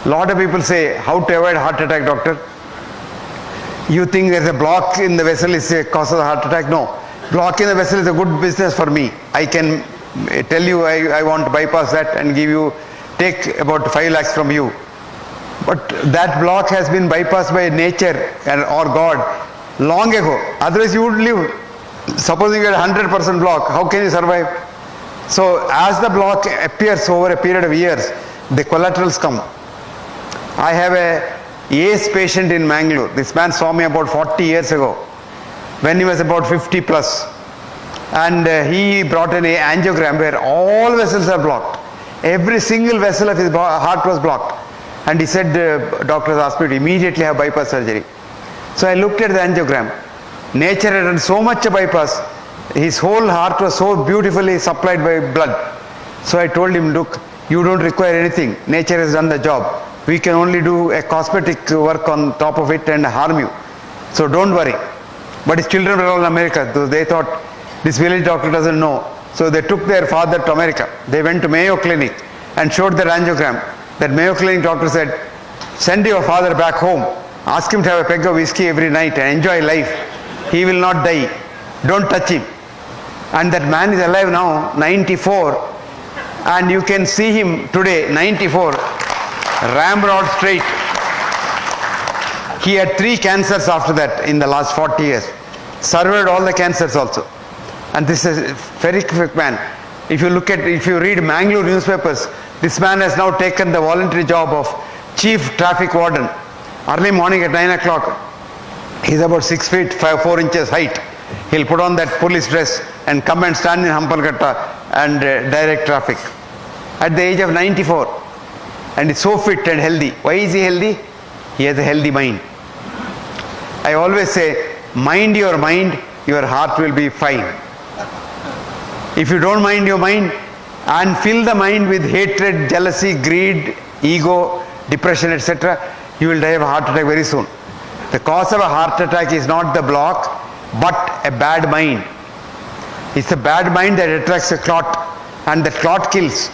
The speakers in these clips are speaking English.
Lot of people say, how to avoid heart attack, doctor? You think there's a block in the vessel is a cause of the heart attack? No. Block in the vessel is a good business for me. I can tell you I want to bypass that and take about 5 lakhs from you. But that block has been bypassed by nature or God long ago. Otherwise you would live. Supposing you had 100% block, how can you survive? So as the block appears over a period of years, the collaterals come. I have a ACE patient in Mangalore. This man saw me about 40 years ago when he was about 50 plus. And he brought an angiogram where all vessels are blocked. Every single vessel of his heart was blocked. And he said, doctors asked me to immediately have bypass surgery. So I looked at the angiogram. Nature had done so much a bypass. His whole heart was so beautifully supplied by blood. So I told him, look, you don't require anything. Nature has done the job. We can only do a cosmetic work on top of it and harm you. So don't worry. But his children were all in America. So they thought, this village doctor doesn't know. So they took their father to America. They went to Mayo Clinic and showed their angiogram. That Mayo Clinic doctor said, send your father back home. Ask him to have a peg of whiskey every night and enjoy life. He will not die. Don't touch him. And that man is alive now, 94. And you can see him today, 94, ramrod straight. He had 3 cancers after that in the last 40 years. Survived all the cancers also. And this is a very quick man. If you read Mangalore newspapers, this man has now taken the voluntary job of chief traffic warden. Early morning at 9 o'clock, he's about 6 feet 4 inches height. He'll put on that police dress and come and stand in Hampalkatta and direct traffic. At the age of 94. And he's so fit and healthy. Why is he healthy? He has a healthy mind. I always say, mind your mind, your heart will be fine. If you don't mind your mind and fill the mind with hatred, jealousy, greed, ego, depression, etc., you will die of a heart attack very soon. The cause of a heart attack is not the block, but a bad mind. It's a bad mind that attracts a clot, and that clot kills.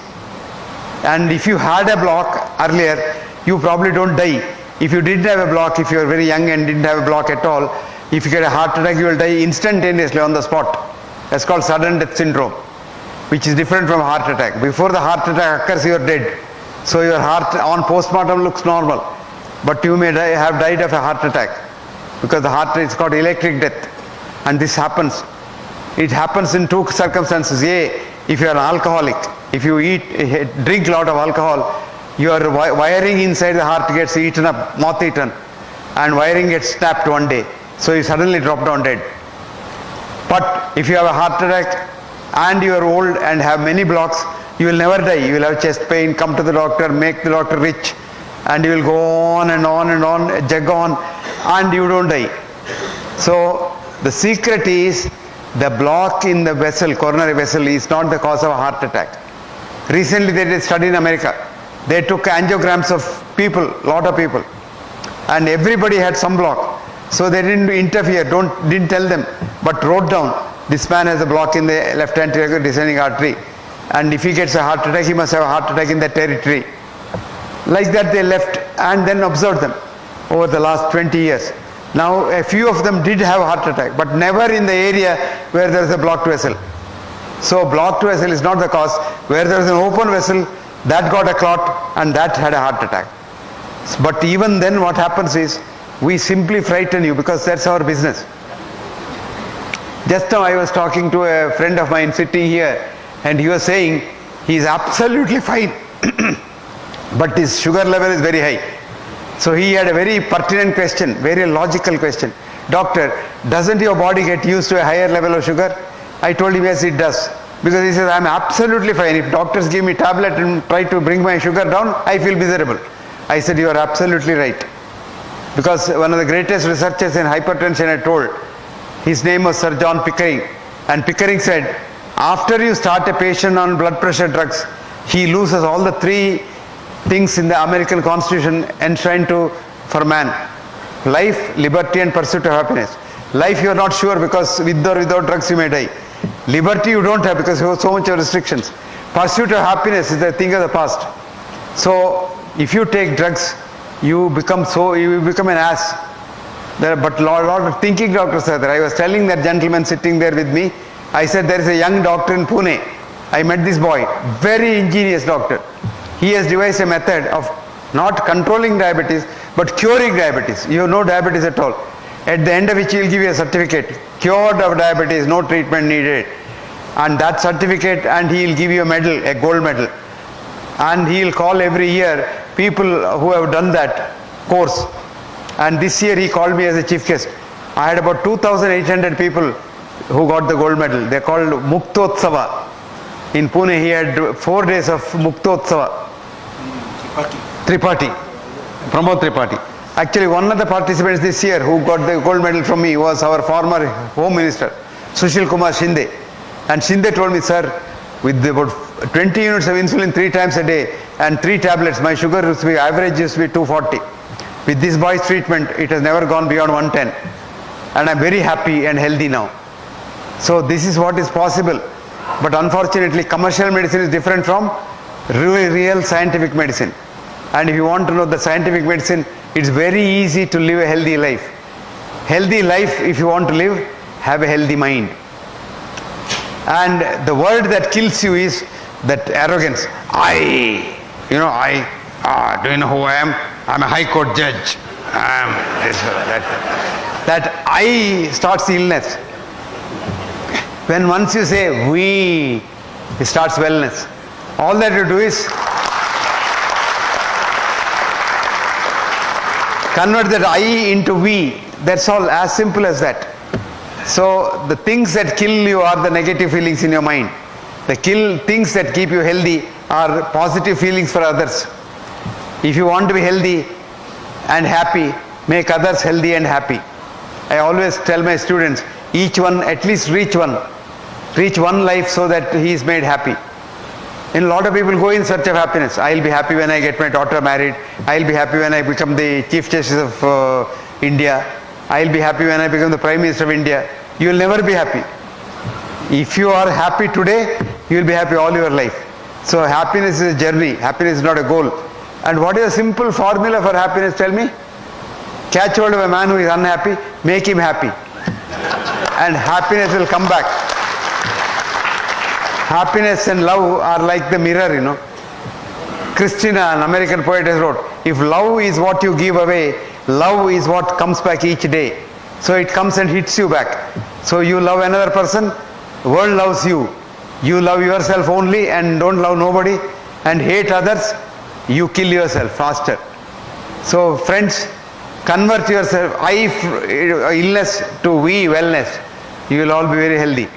And if you had a block earlier, you probably don't die. If you didn't have a block, if you are very young and didn't have a block at all, if you get a heart attack, you will die instantaneously on the spot. That's called sudden death syndrome, which is different from heart attack. Before the heart attack occurs, you are dead. So your heart on postmortem looks normal, but you may have died of a heart attack, because the heart is called electric death. And this happens. It happens in 2 circumstances. A, if you are an alcoholic, if you drink a lot of alcohol, your wiring inside the heart gets eaten up, moth eaten, and wiring gets snapped one day. So you suddenly drop down dead. But if you have a heart attack and you are old and have many blocks, you will never die. You will have chest pain, come to the doctor, make the doctor rich, and you will go on and on and on, jug on, and you don't die. So the secret is, the block in the vessel, coronary vessel, is not the cause of a heart attack. Recently they did a study in America. They took angiograms of people, lot of people, and everybody had some block. So they didn't interfere, didn't tell them, but wrote down, this man has a block in the left anterior descending artery, and if he gets a heart attack, he must have a heart attack in that territory. Like that they left and then observed them over the last 20 years. Now a few of them did have a heart attack, but never in the area where there is a blocked vessel. So blocked vessel is not the cause. Where there is an open vessel, that got a clot and that had a heart attack. But even then what happens is, we simply frighten you, because that's our business. Just now I was talking to a friend of mine sitting here, and he was saying he is absolutely fine, but his sugar level is very high. So he had a very pertinent question, very logical question. Doctor, doesn't your body get used to a higher level of sugar? I told him, yes, it does. Because he says, I'm absolutely fine. If doctors give me tablet and try to bring my sugar down, I feel miserable. I said, you are absolutely right. Because one of the greatest researchers in hypertension I told, his name was Sir John Pickering. And Pickering said, after you start a patient on blood pressure drugs, he loses all the 3 things in the American Constitution enshrined for man: life, liberty, and pursuit of happiness. Life you are not sure, because with or without drugs you may die. Liberty you don't have because you have so much of restrictions. Pursuit of happiness is a thing of the past. So If you take drugs, you become an ass. But lot of thinking doctors are there. I was telling that gentleman sitting there with me, I said there is a young doctor in Pune. I met this boy, very ingenious doctor. He has devised a method of not controlling diabetes, but curing diabetes. You have no diabetes at all. At the end of which he will give you a certificate, cured of diabetes, no treatment needed. And that certificate, and he will give you a medal, a gold medal. And he will call every year people who have done that course. And this year he called me as a chief guest. I had about 2,800 people who got the gold medal. They are called Muktotsava. In Pune he had 4 days of Muktotsava. Tripathi. Pramod Tripathi. Actually, one of the participants this year who got the gold medal from me was our former Home Minister, Sushil Kumar Shinde. And Shinde told me, sir, with about 20 units of insulin 3 times a day and 3 tablets, my sugar used to be, average used to be 240. With this boy's treatment, it has never gone beyond 110. And I'm very happy and healthy now. So this is what is possible. But unfortunately, commercial medicine is different from real scientific medicine. And if you want to know the scientific medicine, it's very easy to live a healthy life. Healthy life, if you want to live, have a healthy mind. And the word that kills you is that arrogance. Do you know who I am? I'm a high court judge. I'm this, that I starts the illness. When once you say we, it starts wellness. All that you do is convert that I into we. That's all, as simple as that. So the things that kill you are the negative feelings in your mind. The things that keep you healthy are positive feelings for others. If you want to be healthy and happy, make others healthy and happy. I always tell my students, each one, at least reach one life so that he is made happy. And a lot of people go in search of happiness. I'll be happy when I get my daughter married. I'll be happy when I become the Chief Justice of India. I'll be happy when I become the Prime Minister of India. You will never be happy. If you are happy today, you will be happy all your life. So happiness is a journey. Happiness is not a goal. And what is a simple formula for happiness? Tell me. Catch hold of a man who is unhappy, make him happy. And happiness will come back. Happiness and love are like the mirror, you know. Christina, an American poet, has wrote, if love is what you give away, love is what comes back each day. So it comes and hits you back. So you love another person, the world loves you. You love yourself only and don't love nobody and hate others, you kill yourself faster. So friends, convert yourself, illness to we, wellness. You will all be very healthy.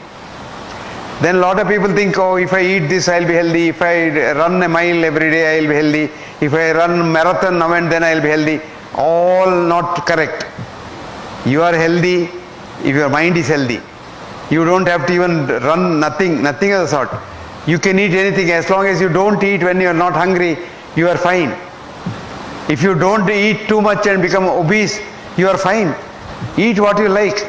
Then a lot of people think, oh, if I eat this, I'll be healthy. If I run a mile every day, I'll be healthy. If I run marathon now and then, I'll be healthy. All not correct. You are healthy if your mind is healthy. You don't have to even run nothing of the sort. You can eat anything as long as you don't eat when you are not hungry, you are fine. If you don't eat too much and become obese, you are fine. Eat what you like.